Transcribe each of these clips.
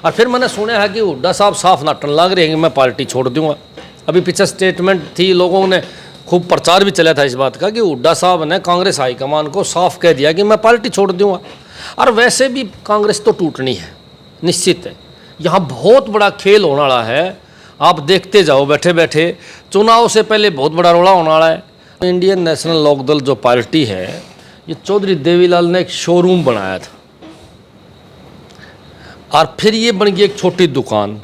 और फिर मैंने सुना है कि हुड्डा साहब साफ नाटन लग रहे हैं कि मैं पार्टी छोड़ दूंगा। अभी पीछे स्टेटमेंट थी, लोगों ने खूब प्रचार भी चला था इस बात का कि हुड्डा साहब ने कांग्रेस हाईकमान को साफ कह दिया कि मैं पार्टी छोड़ दूंगा। और वैसे भी कांग्रेस तो टूटनी है, निश्चित है। यहाँ बहुत बड़ा खेल होने वाला है, आप देखते जाओ बैठे बैठे। चुनाव से पहले बहुत बड़ा रोड़ा होने वाला है। इंडियन नेशनल लोकदल जो पार्टी है, ये चौधरी देवीलाल ने एक शोरूम बनाया था और फिर ये बन गई एक छोटी दुकान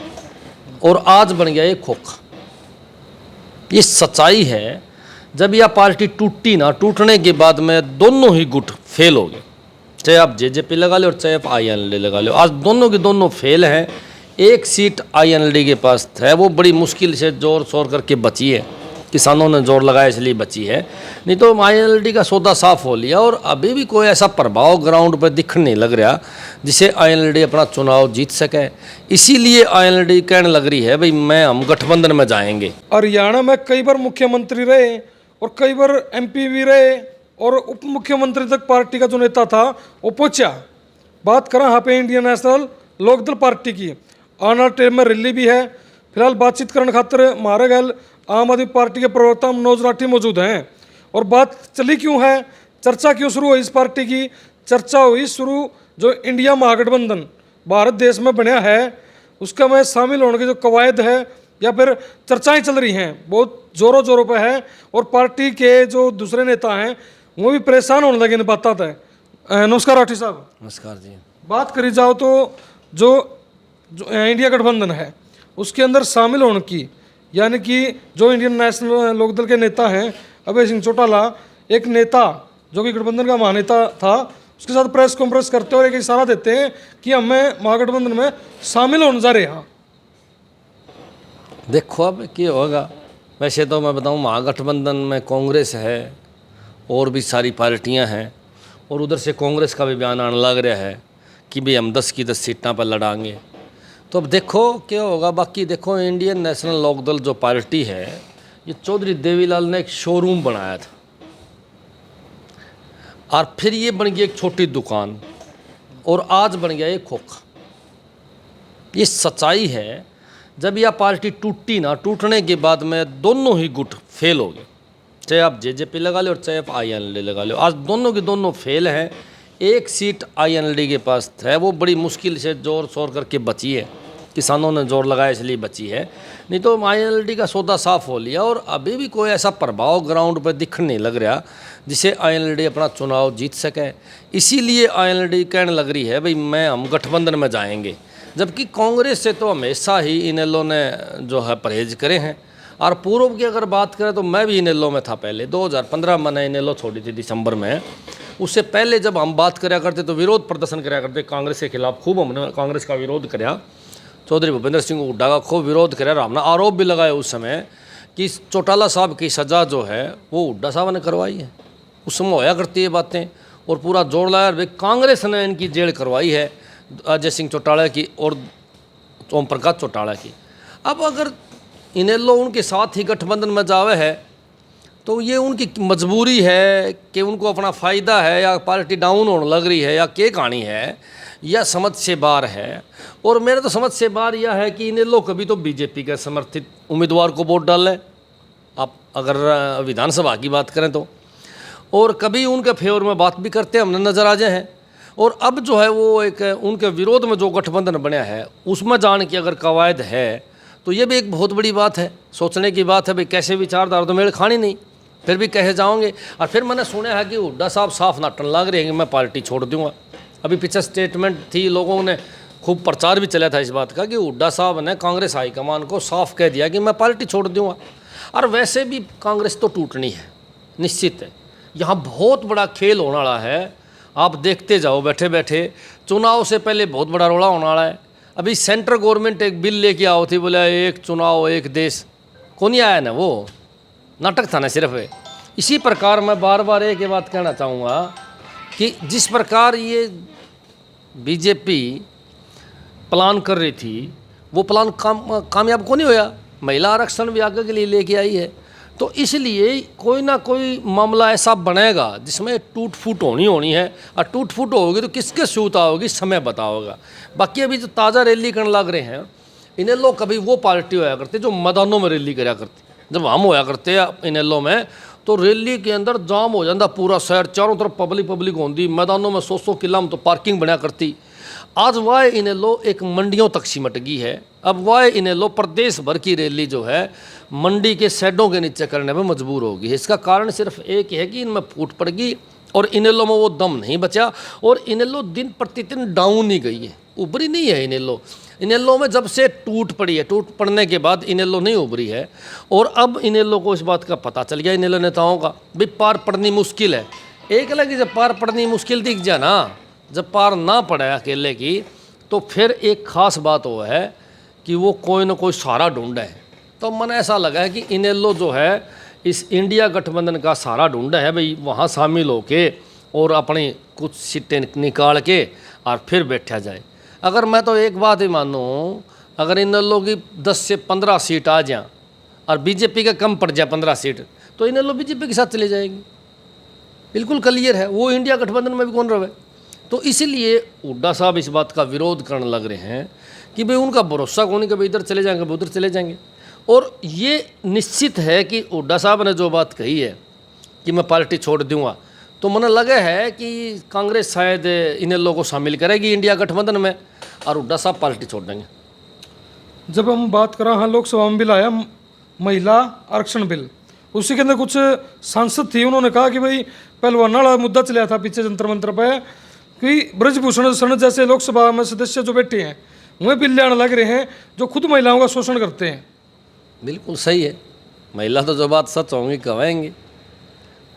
और आज बन गया एक खोखा। ये सच्चाई है। जब यह पार्टी टूटी ना, टूटने के बाद में दोनों ही गुट फेल हो गए, चाहे आप जेजेपी लगा लो और चाहे आप आईएनएलडी लगा लो। आज दोनों की दोनों फेल हैं। एक सीट आईएनएलडी के पास है, वो बड़ी मुश्किल से जोर शोर करके बची है, किसानों ने जोर लगाया इसलिए बची है, नहीं तो आईएनएलडी का सौदा साफ हो लिया। और अभी भी कोई ऐसा प्रभाव ग्राउंड पर दिखने नहीं लग रहा जिसे आईएनएलडी अपना चुनाव जीत सके। इसीलिए आईएनएलडी कहने लग रही है भाई हम गठबंधन में जाएंगे। हरियाणा में कई बार मुख्यमंत्री रहे और कई बार एमपी भी रहे और उप मुख्यमंत्री तक पार्टी का जो नेता था वो पहुंचा। बात करें यहाँ पे इंडियन नेशनल लोकदल पार्टी की, आने वाले टाइम में रैली भी है। फिलहाल बातचीत करने खातिर हमारे गैल आम आदमी पार्टी के प्रवक्ता मनोज राठी मौजूद हैं। और बात चली क्यों है, चर्चा क्यों शुरू हुई इस पार्टी की? चर्चा हुई शुरू जो इंडिया महागठबंधन भारत देश में बनया है उसका में शामिल होने की जो कवायद है या फिर चर्चाएं चल रही हैं, बहुत जोरों जोरों पे है। और पार्टी के जो दूसरे नेता हैं वो भी परेशान होने लगे इन बातों तय। नमस्कार राठी साहब। नमस्कार जी। बात करी जाओ तो जो इंडिया गठबंधन है उसके अंदर शामिल होने की, यानी कि जो इंडियन नेशनल लोकदल के नेता हैं अभय सिंह चौटाला, एक नेता जो कि गठबंधन का महानेता था, उसके साथ प्रेस कॉन्फ्रेंस करते और एक इशारा देते हैं कि हमें महागठबंधन में शामिल होने जा रहे हैं। देखो अब क्या होगा। वैसे तो मैं बताऊं, महागठबंधन में कांग्रेस है और भी सारी पार्टियां हैं, और उधर से कांग्रेस का भी बयान आने लग रहा है कि भाई हम 10 की 10 सीटों पर लड़ाएंगे। तो अब देखो क्या होगा। बाकी देखो, इंडियन नेशनल लोकदल जो पार्टी है, ये चौधरी देवीलाल ने एक शोरूम बनाया था और फिर ये बन गई एक छोटी दुकान और आज बन गया एक खोखा। ये सच्चाई है। जब यह पार्टी टूटी ना, टूटने के बाद में दोनों ही गुट फेल हो गए, चाहे आप जेजेपी लगा लो और चाहे आप आईएनएलडी लगा लो। आज दोनों की दोनों फेल हैं। एक सीट आईएनएलडी के पास है, वो बड़ी मुश्किल से जोर शोर करके बची है, किसानों ने जोर लगाया इसलिए बची है, नहीं तो आईएनएलडी का सौदा साफ हो लिया। और अभी भी कोई ऐसा प्रभाव ग्राउंड पर दिखने नहीं लग रहा जिसे आईएनएलडी अपना चुनाव जीत सके। इसीलिए आईएनएलडी कहने लग रही है भाई हम गठबंधन में जाएंगे। जबकि कांग्रेस से तो हमेशा ही इनेलो ने जो है परहेज करे हैं। और पूर्व की अगर बात करें तो मैं भी इनेलो में था पहले। 2015 मैंने इनेलो छोड़ी थी दिसंबर में। उससे पहले जब हम बात कराया करते तो विरोध प्रदर्शन कराया करते कांग्रेस के खिलाफ, खूब हमने कांग्रेस का विरोध कराया। चौधरी भूपेंद्र सिंह हुड्डा का खूब विरोध कराया। हमने आरोप भी लगाया उस समय कि चौटाला साहब की सज़ा जो है वो हुड्डा साहब ने करवाई है। उस समय होया करती है बातें, और पूरा जोड़ लाया भाई कांग्रेस ने इनकी जेल करवाई है, अजय सिंह चौटाला की और ओम प्रकाश चौटाला की। अब अगर इनेलो उनके साथ ही गठबंधन में जावे है तो ये उनकी मजबूरी है कि उनको अपना फ़ायदा है, या पार्टी डाउन होने लग रही है, या क्या कहानी है, या समझ से बाहर है। और मेरे तो समझ से बाहर यह है कि इनेलो कभी तो बीजेपी के समर्थित उम्मीदवार को वोट डाल लें, आप अगर विधानसभा की बात करें तो, और कभी उनके फेवर में बात भी करते हैं, हमने नज़र आ जाए हैं। और अब जो है वो एक उनके विरोध में जो गठबंधन बना है उसमें जाने की अगर कवायद है तो ये भी एक बहुत बड़ी बात है, सोचने की बात है भाई कैसे विचारधारा तो मेरे खानी नहीं, फिर भी कहे जाओगे। और फिर मैंने सुना है कि हुड्डा साहब साफ नाटन लग रहे हैं कि मैं पार्टी छोड़ दूंगा। अभी पीछे स्टेटमेंट थी, लोगों ने खूब प्रचार भी चला था इस बात का कि हुड्डा साहब ने कांग्रेस हाईकमान को साफ कह दिया कि मैं पार्टी छोड़ दूंगा। और वैसे भी कांग्रेस तो टूटनी है, निश्चित है। यहाँ बहुत बड़ा खेल होने वाला है, आप देखते जाओ बैठे बैठे। चुनाव से पहले बहुत बड़ा रोड़ा होने वाला है। अभी सेंट्रल गवर्नमेंट एक बिल लेके आओ थी, बोला एक चुनाव एक देश, कौन ही आया ना, वो नाटक था ना सिर्फ। इसी प्रकार मैं बार बार एक ही बात कहना चाहूँगा कि जिस प्रकार ये बीजेपी प्लान कर रही थी वो प्लान कामयाब कौन नहीं होया। महिला आरक्षण भी आगे के लिए लेके आई है, तो इसलिए कोई ना कोई मामला ऐसा बनेगा जिसमें टूट फूट होनी है, और टूट फूट होगी तो किसके सूत आओगी समय बताओगा। बाकी अभी जो ताज़ा रैली करने लग रहे हैं, इन्हें लोग कभी वो पार्टी होया करते जो मैदानों में रैली करा करती। जब हम होया करते इनेलो में तो रैली के अंदर जाम हो जाता पूरा शहर, चारों तरफ पब्लिक होती, मैदानों में 100 किला में तो पार्किंग बना करती। आज वह इनेलो एक मंडियों तक सिमट गई है। अब वह इनेलो प्रदेश भर की रैली जो है मंडी के शेडों के नीचे करने में मजबूर होगी। इसका कारण सिर्फ एक है कि इनमें फूट पड़ गई और इनेलो में वो दम नहीं बचा, और इनेलो दिन प्रतिदिन डाउन ही गई है, उभरी नहीं है इनेलो। इनेलो में जब से टूट पड़ी है, टूट पड़ने के बाद इनेलो नहीं उभरी है। और अब इनेलो को इस बात का पता चल गया, इनेलो नेताओं का, भाई पार पड़नी मुश्किल है। एक लगी जब पार पड़नी मुश्किल दिख जाए ना, जब पार ना पड़े अकेले की, तो फिर एक ख़ास बात वो है कि वो कोई ना कोई सहारा ढूंढे है। तो मन ऐसा लगा है कि इनेलो जो है इस इंडिया गठबंधन का सहारा ढूंढा है, भाई वहाँ शामिल होके और अपनी कुछ सीटें निकाल के और फिर बैठा जाए। अगर मैं तो एक बात ही मानूँ, अगर इनेलो की 10 से 15 सीट आ जाए और बीजेपी का कम पड़ जाए 15 सीट, तो इनेलो बीजेपी के साथ चले जाएगी। बिल्कुल क्लियर है, वो इंडिया गठबंधन में भी कौन रहे। तो इसीलिए हुड्डा साहब इस बात का विरोध करने लग रहे हैं कि भाई उनका भरोसा कौन है, कभी इधर चले जाएंगे कभी उधर चले जाएंगे। और ये निश्चित है कि हुड्डा साहब ने जो बात कही है कि मैं पार्टी छोड़ दूंगा, तो मुझे लगा है कि कांग्रेस शायद इन्हें लोगों को शामिल करेगी इंडिया गठबंधन में और हुड्डा साहब पार्टी छोड़ देंगे। जब हम बात करें, हाँ लोकसभा में बिल आया महिला आरक्षण बिल, उसी के अंदर कुछ सांसद थी, उन्होंने कहा कि भाई पहलवान वाला मुद्दा चला था पीछे जंतर मंत्र पे कि ब्रजभूषण शरण जैसे लोकसभा में सदस्य जो बैठे हैं वह बिल लाने लग रहे हैं जो खुद महिलाओं का शोषण करते हैं। बिल्कुल सही है, महिला तो जो बात सच होंगी कहेंगे।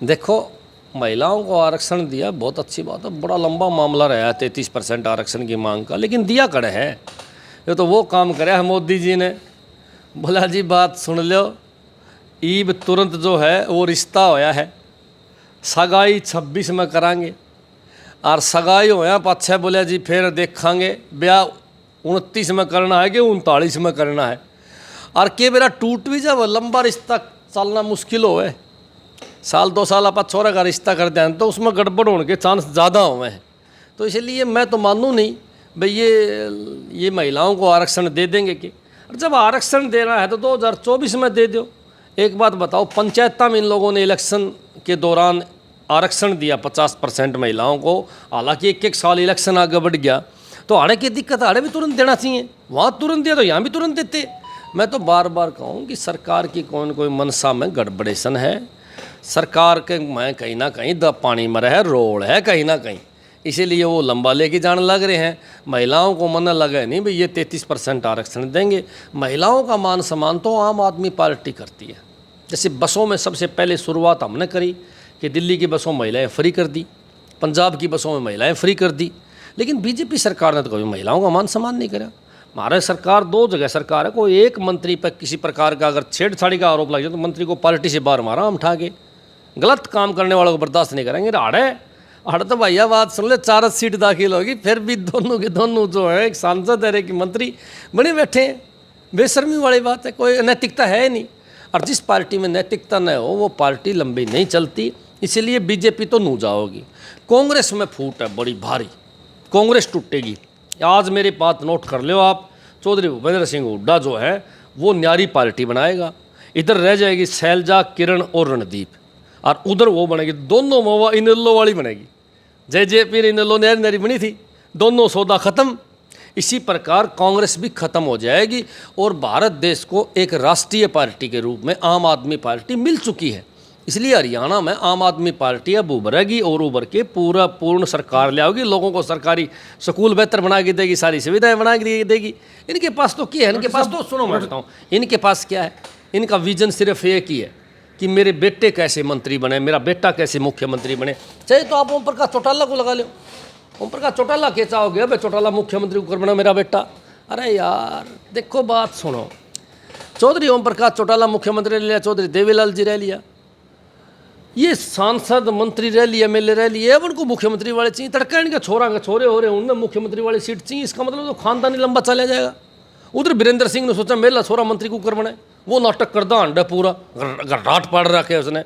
देखो, महिलाओं को आरक्षण दिया बहुत अच्छी बात है, बड़ा लंबा मामला रहा है 33% आरक्षण की मांग का, लेकिन दिया कड़े है। ये तो वो काम करे है मोदी जी ने, बोला जी बात सुन लो, ईब तुरंत जो है वो रिश्ता होया है, सगाई 26 में करांगे और सगाई होया पाछे बोलिया जी फिर देखांगे, ब्याह 29 में करना है कि 39 में करना है। और के बेरा टूट भी जब लंबा रिश्ता चलना मुश्किल हो है, साल 2 साल आप छोरा का रिश्ता कर दें तो उसमें गड़बड़ होने के चांस ज़्यादा हुए हैं। तो इसलिए मैं तो मानूँ नहीं भाई ये महिलाओं को आरक्षण दे देंगे कि, और जब आरक्षण देना है तो 2024 में दे दो। एक बात बताओ, पंचायत में इन लोगों ने इलेक्शन के दौरान आरक्षण दिया 50% महिलाओं को, हालांकि एक साल इलेक्शन आगे बढ़ गया, तो आड़े की दिक्कत आड़े भी तुरंत देना चाहिए, वहाँ तुरंत दिया तो यहाँ भी तुरंत देते। मैं तो बार बार कहूँ कि सरकार की कोई मनसा में गड़बड़ेशन है, सरकार के मैं कहीं ना कहीं पानी में रहे रोल है कहीं ना कहीं, इसीलिए वो लंबा लेके जाने लग रहे हैं। महिलाओं को मन लगे नहीं भाई ये 33% आरक्षण देंगे। महिलाओं का मान सम्मान तो आम आदमी पार्टी करती है। जैसे बसों में सबसे पहले शुरुआत हमने करी कि दिल्ली की बसों में महिलाएं फ्री कर दी, पंजाब की बसों में महिलाएं फ्री कर दी, लेकिन बीजेपी सरकार ने तो कभी महिलाओं का मान सम्मान नहीं करा। हमारे सरकार 2 जगह सरकार है, कोई एक मंत्री पर किसी प्रकार का अगर छेड़छाड़ी का आरोप लग जाए तो मंत्री को पार्टी से बाहर मारा हम उठा के, गलत काम करने वालों को बर्दाश्त नहीं करेंगे। अड़ तो भैया बात सुन ले, 4 सीट दाखिल होगी, फिर भी दोनों के दोनों जो है एक सांसद है एक मंत्री बने बैठे हैं। बेशर्मी वाली बात है, कोई नैतिकता है नहीं, और जिस पार्टी में नैतिकता न हो वो पार्टी लंबी नहीं चलती। इसीलिए बीजेपी तो नू जाओगी। कांग्रेस में फूट है बड़ी भारी, कांग्रेस टूटेगी। आज मेरी बात नोट कर लो आप, चौधरी भूपेंद्र सिंह हुड्डा जो है वो न्यारी पार्टी बनाएगा। इधर रह जाएगी शैलजा, किरण और रणदीप, और उधर वो बनेगी दोनों मवा इनेलो वाली बनेगी। जेजेपी इनेलो न्यारी बनी थी, दोनों सौदा ख़त्म। इसी प्रकार कांग्रेस भी खत्म हो जाएगी और भारत देश को एक राष्ट्रीय पार्टी के रूप में आम आदमी पार्टी मिल चुकी है। इसलिए हरियाणा में आम आदमी पार्टी अब उभरेगी और उभर के पूर्ण सरकार ले आओगी। लोगों को सरकारी स्कूल बेहतर बना के देगी, सारी सुविधाएं बना के देगी। इनके पास तो क्या है, इनके पास तो सुनो मैं बताऊँ इनके पास क्या है। इनका विजन सिर्फ एक ही है कि मेरे बेटे कैसे मंत्री बने, मेरा बेटा कैसे मुख्यमंत्री बने। चाहे तो आप ओम प्रकाश चौटाला को लगा लो, ओम प्रकाश चौटाला के चाहोगे भाई चौटाला मुख्यमंत्री को बना मेरा बेटा। अरे यार देखो बात सुनो, चौधरी ओम प्रकाश चौटाला मुख्यमंत्री ले लिया, चौधरी देवीलाल जी रह लिया, ये सांसद मंत्री रह लिए, एमएलए रह लिए, अब उनको मुख्यमंत्री वाले चाहिए। तड़का इनके छोरे हो रहे उनमें मुख्यमंत्री वाली सीट चाहिए। इसका मतलब तो खानदानी लंबा चला जाएगा। उधर वीरेंद्र सिंह ने सोचा मेरा छोरा मंत्री को कर बनाए, वो नाटक करदा हंड पूरा घराट पाड़ रखे उसने।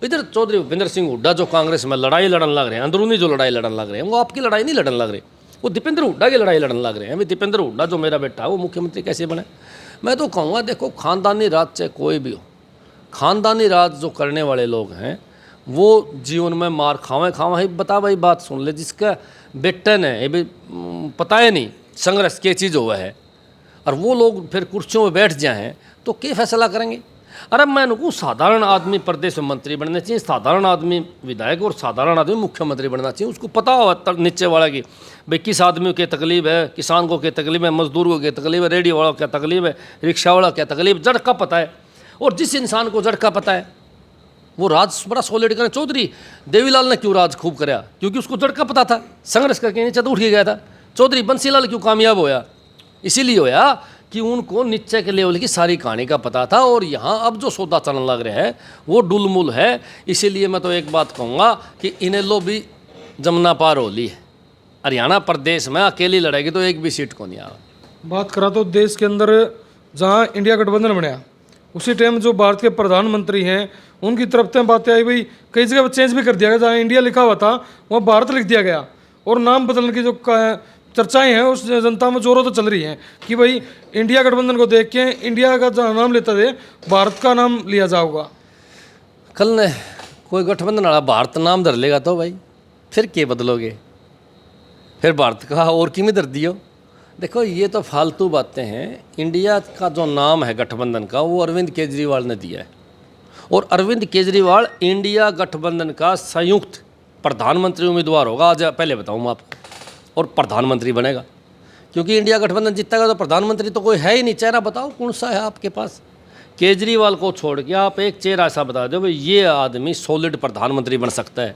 इधर चौधरी भूपेंद्र सिंह हुड्डा जो कांग्रेस में लड़ाई लड़न लग रहे हैं, अंदरूनी जो लड़ाई लड़न लग रहे हैं, वो आपकी लड़ाई नहीं लड़न लग रहे, वो दीपेंद्र हुड्डा की लड़ाई लड़न लग रहे हैं। भाई दीपेंद्र हुड्डा जो मेरा बेटा है वो मुख्यमंत्री कैसे बने? मैं तो कहूँगा देखो, खानदानी राज चाहे कोई भी हो, खानदानी राज जो करने वाले लोग हैं वो जीवन में मार खावे ही। बता भाई बात सुन ले, जिसका बेटा ने ये भी पता है नहीं संघर्ष क्या चीज़ हुआ है, और वो लोग फिर कुर्सियों में बैठ जाएँ तो क्या फैसला करेंगे? अरे मैं कहूँ साधारण आदमी प्रदेश में मंत्री बनने चाहिए, साधारण आदमी विधायक और साधारण आदमी मुख्यमंत्री बनना चाहिए। उसको पता हो नीचे वाला की भाई किस आदमी को क्या तकलीफ है, किसान को क्या तकलीफ है, मजदूर को क्या तकलीफ है, रेडियो वाला को क्या तकलीफ है, रिक्शा वाला क्या तकलीफ, जड़ का पता है। और जिस इंसान को जड़ का पता है वो राज बड़ा सॉलिड करें। चौधरी देवीलाल ने क्यों राज खूब कराया? क्योंकि उसको जड़ का पता था, संघर्ष करके नीचे तो उठ के गया था। चौधरी बंसीलाल क्यों कामयाब होया? इसीलिए होया कि उनको नीचे के लेवल की सारी कहानी का पता था। और यहाँ अब जो सौदा चलन लग रहा है वो डुलमुल है। इसीलिए मैं तो एक बात कहूँगा कि इन्हें लो भी जमुना पार होली है, हरियाणा प्रदेश में अकेली लड़ेगी तो एक भी सीट को नहीं आएगा। बात करा तो देश के अंदर जहाँ इंडिया गठबंधन बनया उसी टाइम जो भारत के प्रधानमंत्री हैं उनकी तरफ से बातें आई, भाई कई जगह चेंज भी कर दिया गया, जहाँ इंडिया लिखा हुआ था वहाँ भारत लिख दिया गया। और नाम बदलने की जो चर्चाएं हैं उस जनता में जोरों तो चल रही हैं कि भाई इंडिया गठबंधन को देख के इंडिया का जहाँ नाम लेता थे भारत का नाम लिया जाऊगा। कल ने कोई गठबंधन वाला भारत नाम धर लेगा तो भाई फिर क्या बदलोगे? फिर भारत का और किमें धर दियो? देखो ये तो फालतू बातें हैं। इंडिया का जो नाम है गठबंधन का वो अरविंद केजरीवाल ने दिया है, और अरविंद केजरीवाल इंडिया गठबंधन का संयुक्त प्रधानमंत्री उम्मीदवार होगा। आज पहले बताऊँ मैं आपको, और प्रधानमंत्री बनेगा। क्योंकि इंडिया गठबंधन जीतेगा तो प्रधानमंत्री तो कोई है ही नहीं। चेहरा बताओ कौन सा है आपके पास? केजरीवाल को छोड़ के आप एक चेहरा ऐसा बता दो भाई ये आदमी सॉलिड प्रधानमंत्री बन सकता है।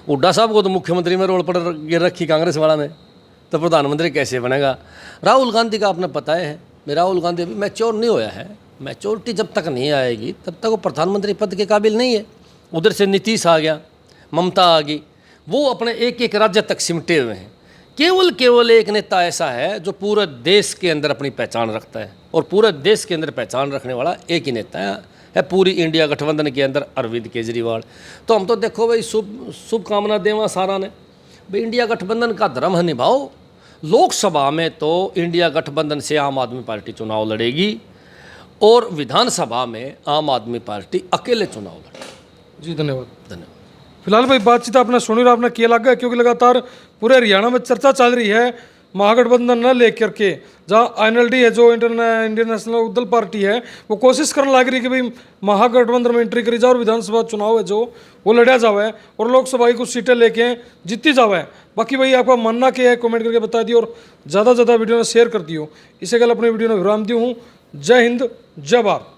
हुड्डा साहब को तो मुख्यमंत्री में रोल पर गिर रखी कांग्रेस वाला ने, तो प्रधानमंत्री कैसे बनेगा? राहुल गांधी का आपने पता है, राहुल गांधी अभी मैच्योर नहीं होया है। मैच्योरिटी जब तक नहीं आएगी तब तक वो प्रधानमंत्री पद के काबिल नहीं है। उधर से नीतीश आ गया, ममता आ गई, वो अपने एक एक राज्य तक सिमटे हुए हैं। केवल एक नेता ऐसा है जो पूरे देश के अंदर अपनी पहचान रखता है, और पूरे देश के अंदर पहचान रखने वाला एक ही नेता है पूरी इंडिया गठबंधन के अंदर, अरविंद केजरीवाल। तो हम तो देखो भाई शुभकामना देवा सारा ने भाई इंडिया गठबंधन का धर्म है निभाओ। लोकसभा में तो इंडिया गठबंधन से आम आदमी पार्टी चुनाव लड़ेगी, और विधानसभा में आम आदमी पार्टी अकेले चुनाव लड़ेगी। जी धन्यवाद। धन्यवाद। फिलहाल भाई बातचीत आपने सुनी और आपने किया लगा, क्योंकि लगातार पूरे हरियाणा में चर्चा चल रही है महागठबंधन न लेकर के, जहाँ INLD है जो इंडियन नेशनल लोकदल पार्टी है वो कोशिश करने लग रही है कि भाई महागठबंधन में एंट्री करी जाए और विधानसभा चुनाव है जो वो लड़ा जावे और लोकसभा की कुछ सीटें लेके जीती जावे। बाकी भाई आपका मानना क्या है कमेंट करके बता दियो, और ज़्यादा से ज़्यादा वीडियो में शेयर कर दियो। इसे कल अपनी वीडियो में विराम दी हूँ। जय हिंद, जय भारत।